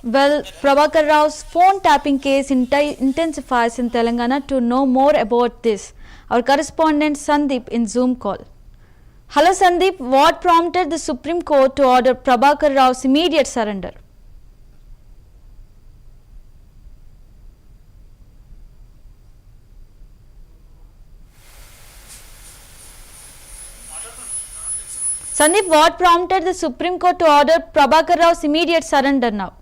Well, Prabhakar Rao's phone tapping case intensifies in Telangana. To know more about this, our correspondent Sandeep in Zoom call. Hello Sandeep, what prompted the Supreme Court to order Prabhakar Rao's immediate surrender? Sandeep, what prompted the Supreme Court to order Prabhakar Rao's immediate surrender now?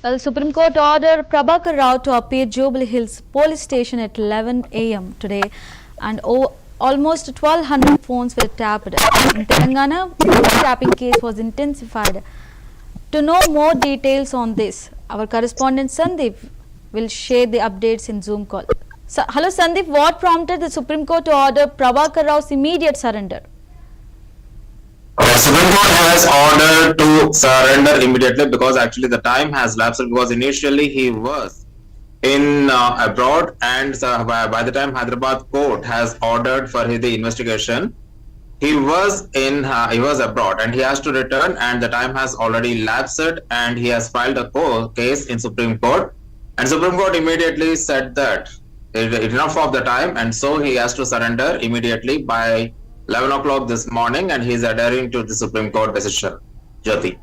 Well, Supreme Court ordered Prabhakar Rao to appear Jubilee Hills Police Station at 11 a.m. today, and almost 1,200 phones were tapped. In Telangana, the tapping case was intensified. To know more details on this, our correspondent Sandeep will share the updates in Zoom call. Hello Sandeep, what prompted the Supreme Court to order Prabhakar Rao's immediate surrender? Supreme Court has ordered to surrender immediately because actually the time has lapsed, because initially he was in abroad, and by the time Hyderabad court has ordered for the investigation, he was abroad and he has to return, and the time has already lapsed, and he has filed a case in Supreme Court, and Supreme Court immediately said that enough of the time, and so he has to surrender immediately by 11 o'clock this morning, and he is adhering to the Supreme Court decision. Jyoti.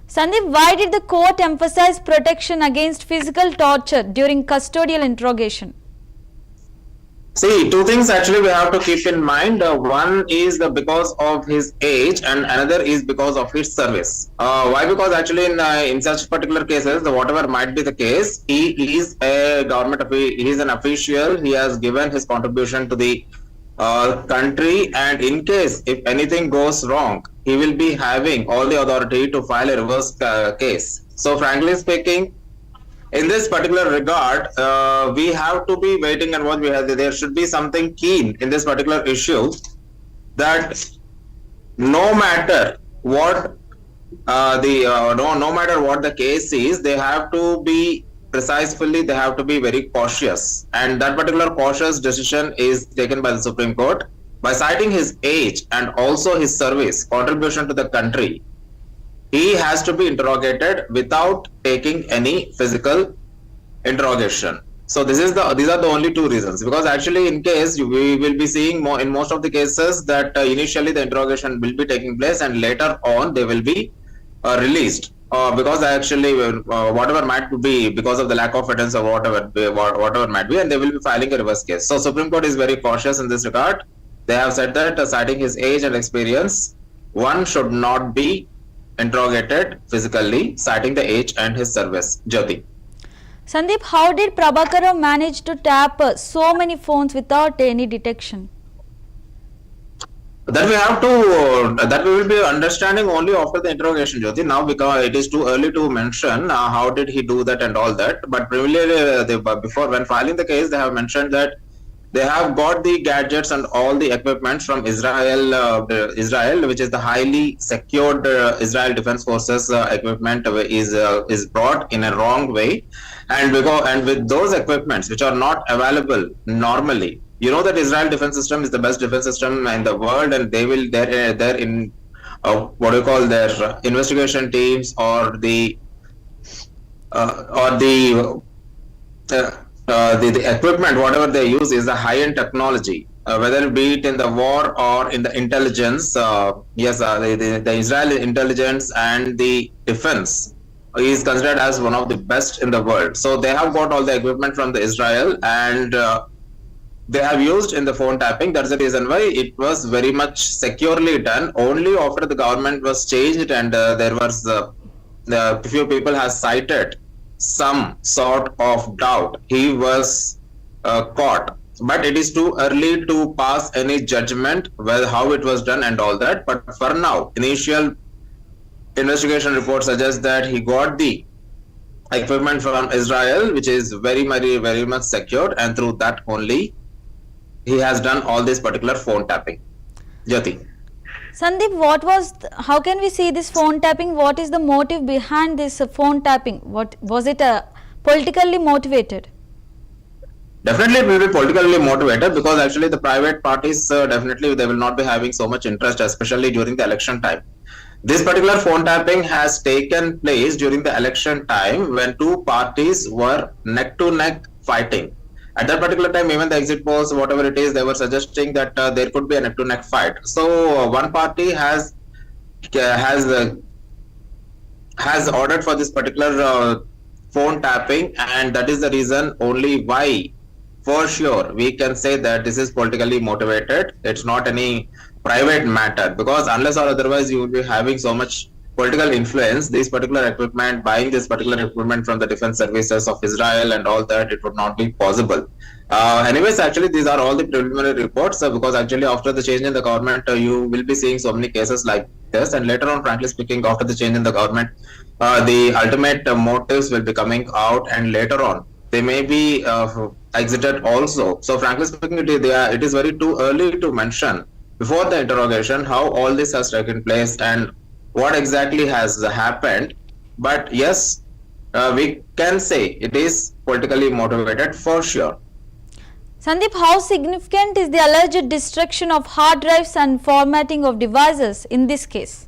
Sandeep, why did the court emphasize protection against physical torture during custodial interrogation? See, two things actually we have to keep in mind. One is because of his age, and another is because of his service. Why? Because actually in such particular cases, whatever might be the case, he is a he is an official. He has given his contribution to the country, and in case if anything goes wrong, he will be having all the authority to file a reverse case. So frankly speaking, in this particular regard, we have to be waiting and watch. There should be something keen in this particular issue, that no matter what no matter what the case is, they have to be precisely, they have to be very cautious, and that particular cautious decision is taken by the Supreme Court by citing his age and also his service contribution to the country. He has to be interrogated without taking any physical interrogation. So these are the only two reasons, because actually in case we will be seeing more in most of the cases that initially the interrogation will be taking place and later on they will be released. Because actually whatever might be because of the lack of evidence or whatever might be, and they will be filing a reverse case. So Supreme Court is very cautious in this regard. they have said that citing his age and experience, one should not be interrogated physically, citing the age and his service. Jyoti. Sandeep, how did Prabhakar Rao manage to tap so many phones without any detection? That we have to, that we will be understanding only after the interrogation, Jyoti. Now, because it is too early to mention how did he do that and all that. But previously, before when filing the case, they have mentioned that they have got the gadgets and all the equipment from Israel, which is the highly secured Israel Defense Forces equipment is brought in a wrong way, and with those equipments which are not available normally. You know that Israel defense system is the best defense system in the world, and they're in what do you call their investigation teams or the equipment, whatever they use, is the high-end technology. Whether be it in the war or in the intelligence, the Israeli intelligence and the defense is considered as one of the best in the world. So they have got all the equipment from the Israel, and they have used in the phone tapping. That's the reason why it was very much securely done. Only after the government was changed and there was the few people has cited some sort of doubt, he was caught. But it is too early to pass any judgment how it was done and all that. But for now, initial investigation report suggests that he got the equipment from Israel, which is very, very, very much secured, and through that only he has done all this particular phone tapping. Jyoti. Sandeep, how can we see this phone tapping? What is the motive behind this phone tapping? What was it politically motivated? Definitely it will be politically motivated, because actually the private parties definitely they will not be having so much interest, especially during the election time. This particular phone tapping has taken place during the election time when two parties were neck to neck fighting. At that particular time, even the exit polls, whatever it is, they were suggesting that there could be a neck-to-neck fight. So one party has ordered for this particular phone tapping, and that is the reason only why, for sure, we can say that this is politically motivated. It's not any private matter, because unless or otherwise you will be having so much political influence, this particular equipment, buying this particular equipment from the defense services of Israel and all that, it would not be possible. Anyways, actually, these are all the preliminary reports, because actually after the change in the government, you will be seeing so many cases like this, and later on, frankly speaking, after the change in the government, the ultimate motives will be coming out, and later on, they may be exited also. So frankly speaking, it is very too early to mention before the interrogation how all this has taken place and what exactly has happened. But yes, we can say it is politically motivated for sure. Sandeep, how significant is the alleged destruction of hard drives and formatting of devices in this case?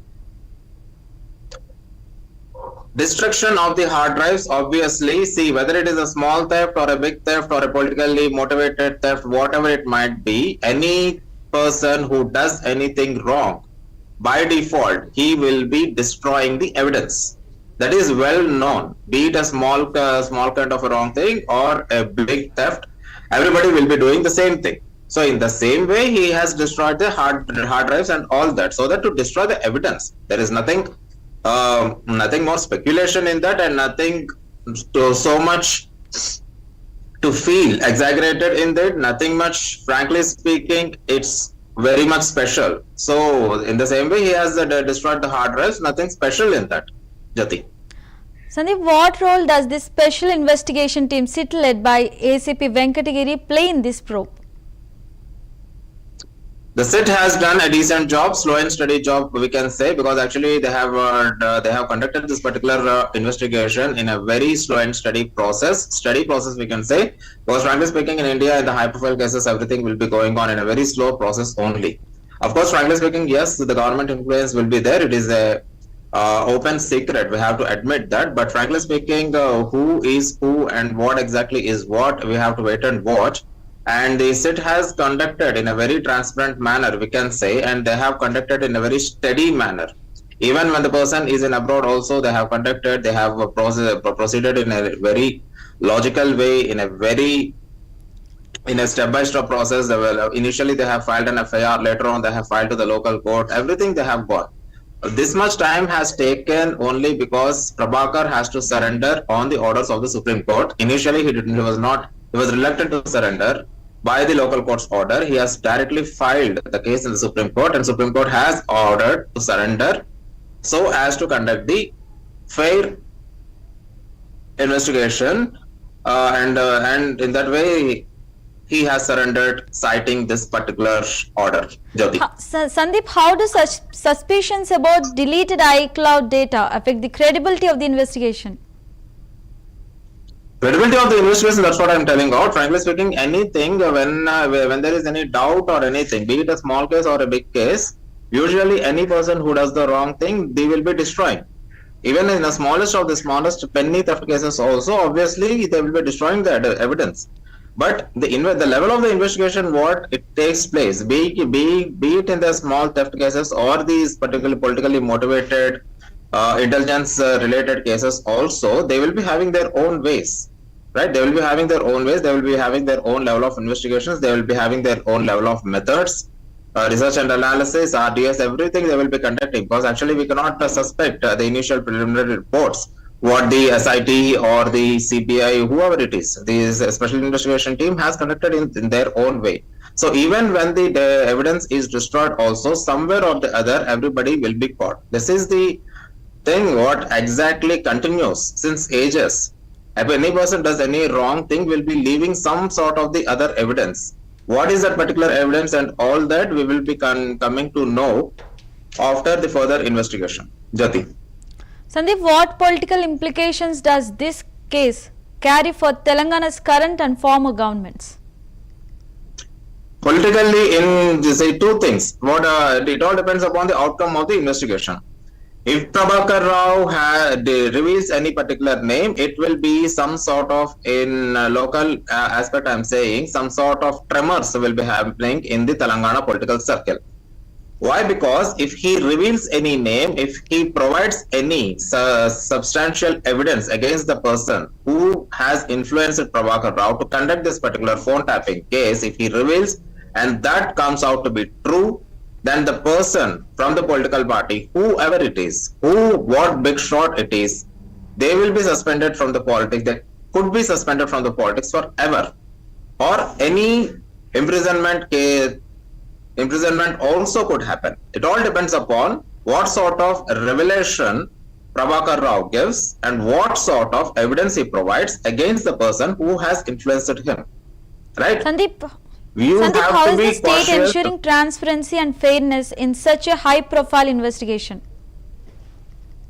Destruction of the hard drives, obviously, see whether it is a small theft or a big theft or a politically motivated theft, whatever it might be, any person who does anything wrong, by default, he will be destroying the evidence. That is well known. Be it a small kind of a wrong thing or a big theft, everybody will be doing the same thing. So in the same way, he has destroyed the hard drives and all that, so that to destroy the evidence, there is nothing more speculation in that, and nothing so much to feel exaggerated in that. Nothing much, frankly speaking, it's very much special. So in the same way, he has destroyed the hard drives. Nothing special in that. Jyoti. Sandeep, what role does this special investigation team SIT led by ACP Venkatagiri play in this probe? The SIT has done a decent job, slow and steady job, we can say, because actually they have conducted this particular investigation in a very slow and steady process. We can say, because frankly speaking, in India, in the high-profile cases, everything will be going on in a very slow process only. Of course, frankly speaking, yes, the government influence will be there. It is a open secret. We have to admit that. But frankly speaking, who is who and what exactly is what, we have to wait and watch. And the SIT has conducted in a very transparent manner, we can say, and they have conducted in a very steady manner. Even when the person is in abroad also, they have proceeded in a very logical way, in a very in a step-by-step process. They will, initially they have filed an FIR, later on they have filed to the local court, everything they have got. This much time has taken only because Prabhakar has to surrender on the orders of the Supreme Court. Initially he was reluctant to surrender by the local court's order. He has directly filed the case in the Supreme Court, and Supreme Court has ordered to surrender so as to conduct the fair investigation, and in that way he has surrendered citing this particular order. Jyoti. Sandeep, how do such suspicions about deleted iCloud data affect the credibility of the investigation? Credibility of the investigation, that's what I'm telling out. Frankly speaking, anything when there is any doubt or anything, be it a small case or a big case, usually any person who does the wrong thing, they will be destroying. Even in the smallest of the smallest penny theft cases also, obviously they will be destroying the evidence. But the level of the investigation, what it takes place, be it in the small theft cases or these particularly politically motivated intelligence related cases also, they will be having their own ways, right? They will be having their own ways, they will be having their own level of investigations, they will be having their own level of methods, research and analysis, RDS, everything they will be conducting, because actually we cannot suspect the initial preliminary reports what the SIT or the CBI, whoever it is, the special investigation team has conducted in their own way. So even when the evidence is destroyed also, somewhere or the other, everybody will be caught. This is the thing what exactly continues since ages. If any person does any wrong thing, will be leaving some sort of the other evidence. What is that particular evidence and all that we will be coming to know after the further investigation. Jyoti. Sandeep, what political implications does this case carry for Telangana's current and former governments? Politically, in say two things. It all depends upon the outcome of the investigation. If Prabhakar Rao reveals any particular name, it will be some sort of, in local aspect I'm saying, some sort of tremors will be happening in the Telangana political circle. Why? Because if he reveals any name, if he provides any substantial evidence against the person who has influenced Prabhakar Rao to conduct this particular phone tapping case, if he reveals and that comes out to be true, then the person from the political party, whoever it is, what big shot it is, they will be suspended from the politics. They could be suspended from the politics forever, or any imprisonment also could happen. It all depends upon what sort of revelation Prabhakar Rao gives and what sort of evidence he provides against the person who has influenced him. Right? Sandeep, how is the state ensuring transparency and fairness in such a high-profile investigation?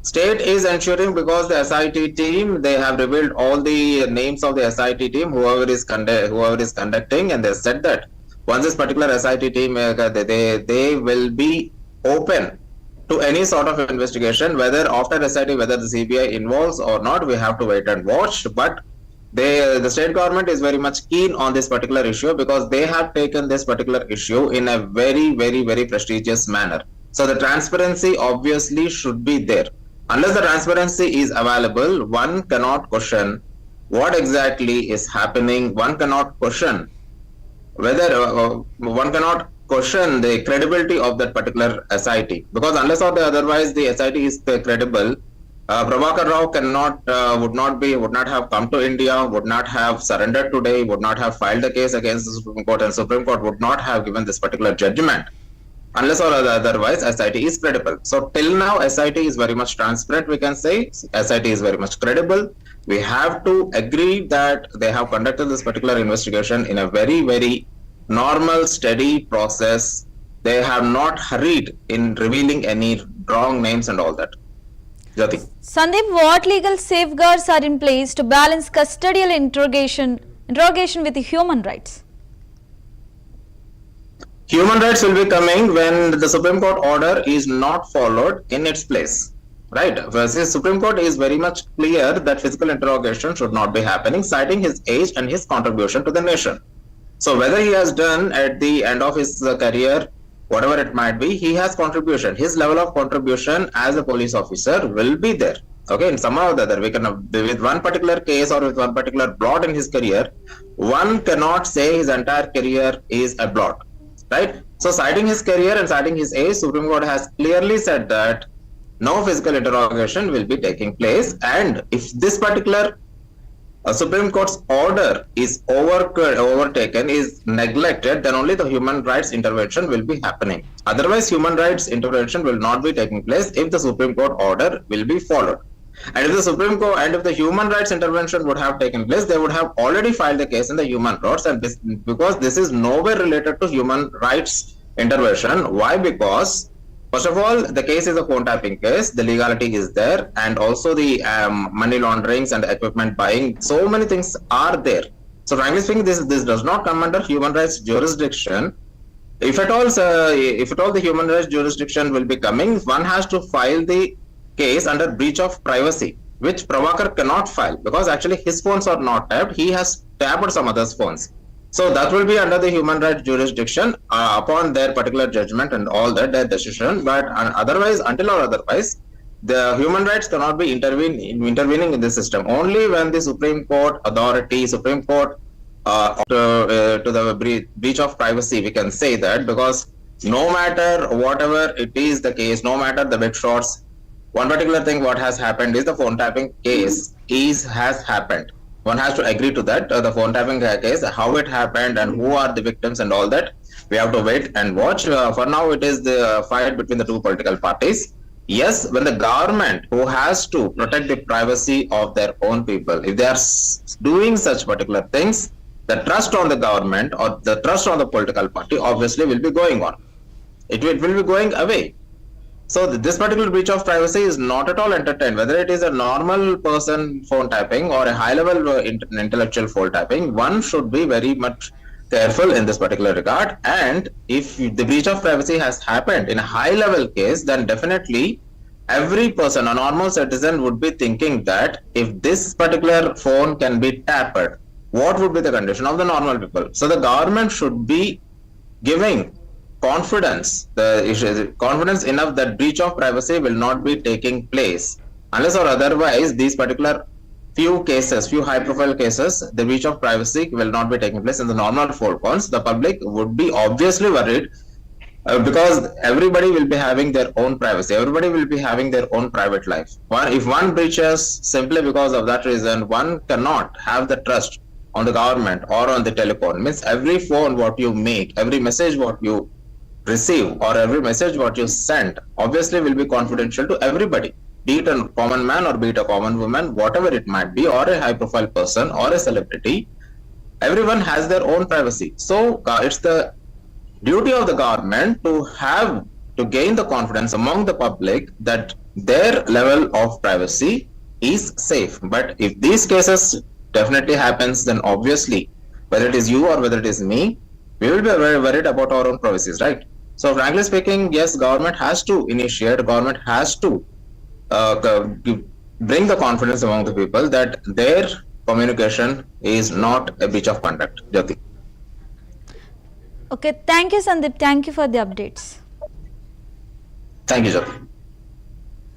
State is ensuring because the SIT team, they have revealed all the names of the SIT team, whoever is conducting, and they said that once this particular SIT team, they will be open to any sort of investigation, whether after SIT, whether the CBI involves or not, we have to wait and watch. But the state government is very much keen on this particular issue because they have taken this particular issue in a very, very, very prestigious manner. So the transparency obviously should be there. Unless the transparency is available, one cannot question what exactly is happening. One cannot question whether one cannot question the credibility of that particular SIT, because unless or otherwise the SIT is credible, Prabhakar Rao would not have come to India, would not have surrendered today, would not have filed the case against the Supreme Court, and Supreme Court would not have given this particular judgment unless or otherwise SIT is credible. So till now SIT is very much transparent, we can say. SIT is very much credible. We have to agree that they have conducted this particular investigation in a very, very normal, steady process. They have not hurried in revealing any wrong names and all that. Jyoti. Sandeep, what legal safeguards are in place to balance custodial interrogation with human rights? Human rights will be coming when the Supreme Court order is not followed in its place. Right? The Supreme Court is very much clear that physical interrogation should not be happening, citing his age and his contribution to the nation. So whether he has done at the end of his career, whatever it might be, he has contribution. His level of contribution as a police officer will be there. Okay, in some or the other, we can with one particular case or with one particular blot in his career, one cannot say his entire career is a blot, right? So, citing his career and citing his age, Supreme Court has clearly said that no physical interrogation will be taking place, and if this particular Supreme Court's order is overtaken, is neglected, then only the human rights intervention will be happening. Otherwise, human rights intervention will not be taking place if the Supreme Court order will be followed. And if the Supreme Court and if the human rights intervention would have taken place, they would have already filed the case in the human courts. And this, because this is nowhere related to human rights intervention. Why? Because first of all, the case is a phone tapping case. The legality is there, and also the money launderings and equipment buying. So many things are there. So, frankly speaking, this does not come under human rights jurisdiction. If at all, the human rights jurisdiction will be coming, one has to file the case under breach of privacy, which Prabhakar cannot file because actually his phones are not tapped. He has tapped some others' phones. So that will be under the human rights jurisdiction upon their particular judgment and all that, their decision. But otherwise, until or otherwise, the human rights cannot be intervening in the system. Only when the Supreme Court authority, Supreme Court to the breach of privacy, we can say that, because no matter whatever it is the case, no matter the big shots, one particular thing what has happened is the phone tapping case has happened. One has to agree to that, the phone tapping case, how it happened and who are the victims and all that. We have to wait and watch. For now, it is the fight between the two political parties. Yes, when the government, who has to protect the privacy of their own people, if they are doing such particular things, the trust on the government or the trust on the political party obviously will be going on. It will be going away. So this particular breach of privacy is not at all entertained, whether it is a normal person phone tapping or a high-level intellectual phone tapping. One should be very much careful in this particular regard. And if the breach of privacy has happened in a high-level case, then definitely every person, a normal citizen, would be thinking that if this particular phone can be tapped, what would be the condition of the normal people? So the government should be giving confidence enough that breach of privacy will not be taking place, unless or otherwise these particular few high profile cases, the breach of privacy will not be taking place in the normal four corners. The public would be obviously worried because everybody will be having their own privacy, everybody will be having their own private life. If one breaches, simply because of that reason, one cannot have the trust on the government or on the telephone. Means every phone what you make, every message what you receive, or every message what you send obviously will be confidential to everybody, be it a common man or be it a common woman, whatever it might be, or a high profile person or a celebrity. Everyone has their own privacy. So it's the duty of the government to gain the confidence among the public that their level of privacy is safe. But if these cases definitely happens, then obviously whether it is you or whether it is me, we will be very worried about our own privacies, right? So frankly speaking, yes, government has to initiate, government has to bring the confidence among the people that their communication is not a breach of conduct. Jyoti. Okay, thank you, Sandeep. Thank you for the updates. Thank you, Jyoti.